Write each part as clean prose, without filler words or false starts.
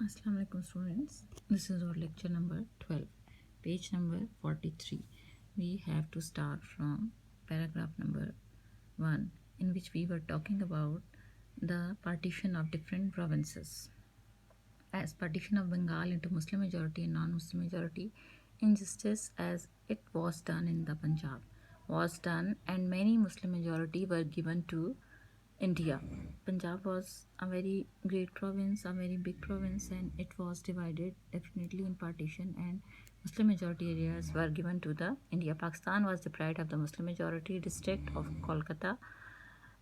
Assalamu alaikum students. This is our lecture number 12, page number 43. We have to start from paragraph number 1, in which we were talking about the partition of different provinces. As partition of Bengal into Muslim majority and non-Muslim majority, injustice as it was done in the Punjab was done, and many Muslim majority were given to India. Punjab was a very great province, a very big province, and it was divided definitely in partition, and Muslim majority areas were given to the India. Pakistan was deprived of the Muslim majority district of Kolkata,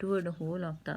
toured the whole of the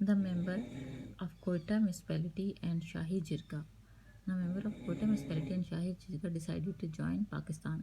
The member of Quetta municipality and Shahi Jirga. The member of Quetta municipality and Shahi Jirga decided to join Pakistan.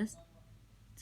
10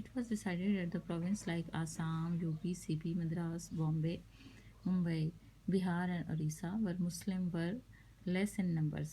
It was decided that the province like Assam, UP, CP, Madras, Bombay, Mumbai, Bihar and Orissa were Muslim were less in numbers.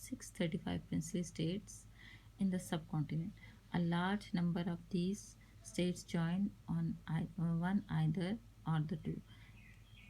635 princely states in the subcontinent. A large number of these states joined on one either or the two.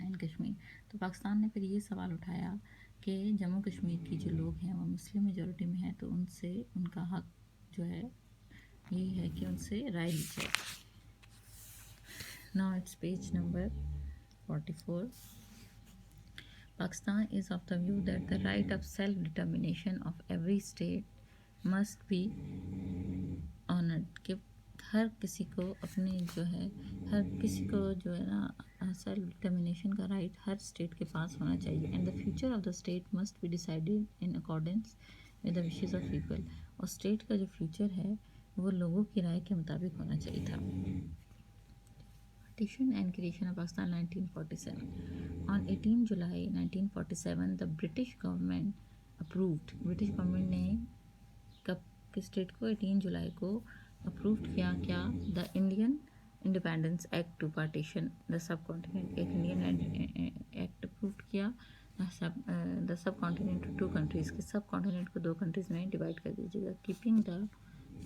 And Kashmir. تو پاکستان نے پھر یہ سوال اٹھایا کہ جموں کشمیر کی جو لوگ ہیں وہ مسلم میجورٹی میں ہیں، تو ان سے ان کا حق جو ہے یہی ہے کہ ان سے رائے لی جائے. Now it's page number 44. Pakistan is of the view that the right of self-determination of every state must be honored. کہ ہر کسی کو اپنی جو ہے نا سیلف ڈٹرمنیشن کا رائٹ ہر اسٹیٹ کے پاس ہونا چاہیے. And the future of the state must be decided in accordance with the wishes of people. اور اسٹیٹ کا جو فیوچر ہے وہ لوگوں کی رائے کے مطابق ہونا چاہیے تھا. Partition and creation of Pakistan 1947. On 18 July 1947, the British government approved. British government نے کب کس اسٹیٹ کو 18 جولائی کو اپرووڈ کیا the Indian independence act to partition the subcontinent. ایک انڈین ایکٹ اپرووڈ کیا the subcontinent two countries کے سب continent کو 2 کنٹریز میں ڈیوائڈ کر دیجیے گا. Keeping the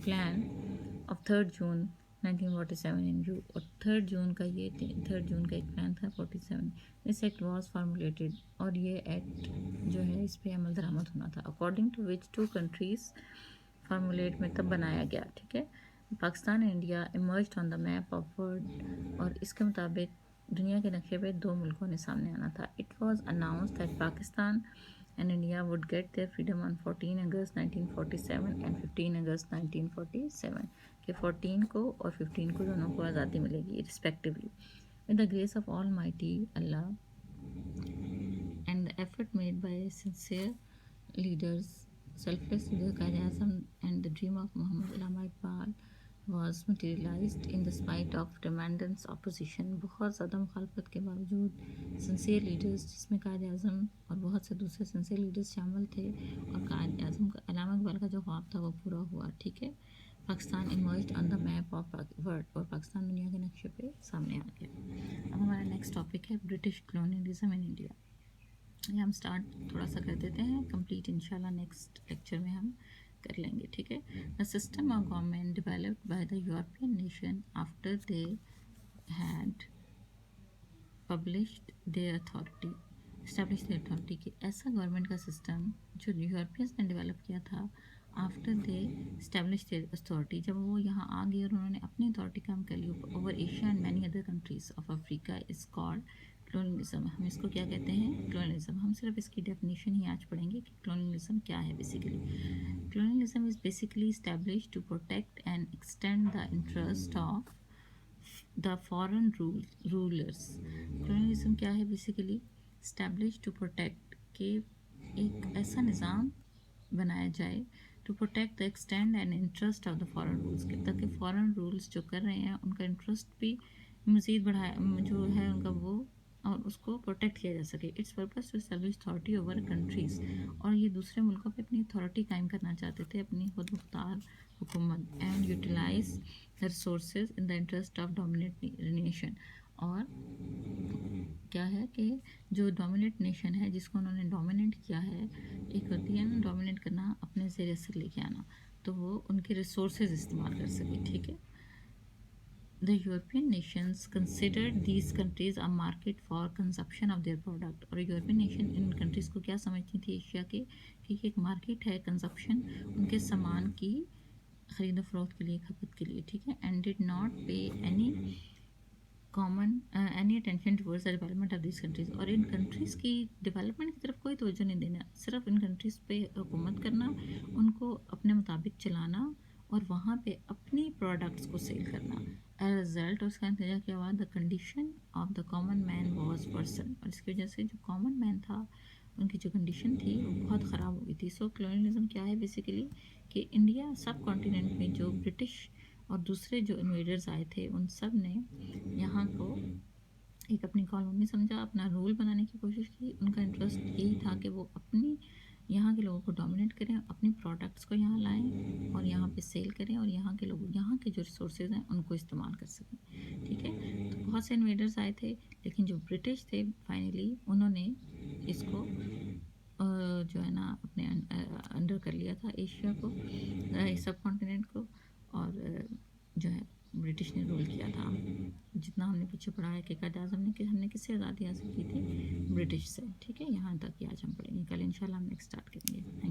plan of 3 June 1947 in view. اور 3 جون کا ایک پلان تھا 47. دس ایکٹ واز فارمولیٹڈ اور یہ ایکٹ جو ہے اس پہ عمل درآمد ہونا تھا. According to which 2 countries formulate میں تب بنایا گیا. ٹھیک ہے. Pakistan and India emerged on the map of world. اور اس کے مطابق دنیا کے نقشے پہ 2 ملکوں نے سامنے آنا تھا. It was announced that Pakistan and India would get their freedom on 14 August 1947 and 15 August 1947. کہ 14 کو اور 15 کو دونوں کو آزادی ملے گی respectively. With the grace of Almighty Allah and the effort made by sincere leaders, selfless leaders, Quaid Azam, and the dream of Muhammad Allama Iqbal was materialized in the spite of tremendous opposition. بہت زیادہ مخالفت کے باوجود sincere leaders جس میں قائد اعظم اور بہت سے دوسرے سنسیئر لیڈرز شامل تھے اور قائد اعظم کا علامہ اقبال کا جو خواب تھا وہ پورا ہوا. ٹھیک ہے. Pakistan emerged on the map of world. اور پاکستان دنیا کے نقشے پہ سامنے آ گیا. اب ہمارا نیکسٹ ٹاپک ہے برٹش کلونیلزم ان انڈیا. یہ ہم اسٹارٹ تھوڑا سا کر دیتے ہیں, کمپلیٹ انشاءاللہ نیکسٹ لیکچر میں ہم کر لیں گے. ٹھیک ہے. The system of government developed by the European nation after they had published their authority establish their authority. کہ ایسا گورنمنٹ کا سسٹم جو یورپینس نے ڈیولپ کیا تھا after they establish their authority, جب وہ یہاں آ گئے اور انہوں نے اپنی اتھارٹی کام کر لی over Asia and many other countries of Africa, is called colonialism. ہم اس کو کیا کہتے ہیں؟ کلونیلزم. ہم صرف اس کی ڈیفینیشن ہی آج پڑھیں گے کہ کلونیلزم کیا ہے basically. Colonialism is basically establish to protect and extend the interest of the foreign rulers. Colonialism کیا ہے بیسیکلی؟ اسٹیبلش ٹو پروٹیکٹ, کہ ایک ایسا نظام بنایا جائے to protect the extend and interest of the foreign rules, تاکہ فارن رولس جو کر رہے ہیں ان کا انٹرسٹ بھی مزید بڑھایا جو ہے ان کا وہ, اور اس کو پروٹیکٹ کیا جا سکے. Its purpose to establish authority over countries. اور یہ دوسرے ملکوں پہ اپنی اتھارٹی قائم کرنا چاہتے تھے, اپنی خود مختار حکومت. And utilise the resources in the interest of dominate nation. اور کیا ہے کہ جو ڈومینیٹ نیشن ہے جس کو انہوں نے ڈومینیٹ کیا ہے, ایک ہوتی ہے نا ڈومینیٹ کرنا, اپنے زیر اثر لے کے آنا, تو وہ ان کے ریسورسز استعمال کر سکے. ٹھیک ہے. The European nations considered these countries a market for consumption of their product. اور یورپین نیشن ان کنٹریز کو کیا سمجھتی تھی ایشیا کے, کہ ایک مارکیٹ ہے کنزپشن ان کے سامان کی خرید و فروخت کے لیے, کھپت کے لیے. ٹھیک ہے. And did not pay any attention towards the development of these countries. اور ان کنٹریز کی ڈیولپمنٹ کی طرف کوئی توجہ نہیں دینا, صرف ان کنٹریز پہ حکومت کرنا, ان کو اپنے مطابق چلانا اور وہاں پہ اپنی پروڈکٹس کو سیل کرنا. ایز رزلٹ, اس کا نتیجہ کیا ہوا, the condition of the common man was worsen. اور اس کی وجہ سے جو کامن مین تھا ان کی جو کنڈیشن تھی وہ بہت خراب ہو گئی تھی. سو کلونیلزم کیا ہے بیسیکلی, کہ انڈیا سب کانٹیننٹ میں جو برٹش اور دوسرے جو انویڈرز آئے تھے ان سب نے یہاں کو ایک اپنی کالونی سمجھا, اپنا رول بنانے کی کوشش کی. ان کا انٹرسٹ یہی تھا کہ وہ اپنی یہاں کے لوگوں کو ڈومینیٹ کریں, اپنی پروڈکٹس کو یہاں لائیں اور یہاں پہ سیل کریں, اور یہاں کے لوگ یہاں کے جو ریسورسز ہیں ان کو استعمال کر سکیں. ٹھیک ہے. تو بہت سے انویڈرز آئے تھے, لیکن جو برٹش تھے فائنلی انہوں نے اس کو جو ہے نا اپنے انڈر کر لیا تھا ایشیا کو, سب کانٹیننٹ کو, اور جو ہے برٹش نے رول کیا تھا. جتنا ہم نے پیچھے پڑھا ہے کہ قائد اعظم نے ہم نے کس سے آزادی حاصل کی تھی؟ برٹش سے. ٹھیک ہے, یہاں تک ہی آج ہم پڑھیں گے. کل انشاءاللہ ہم نیکسٹ اسٹارٹ کریں گے.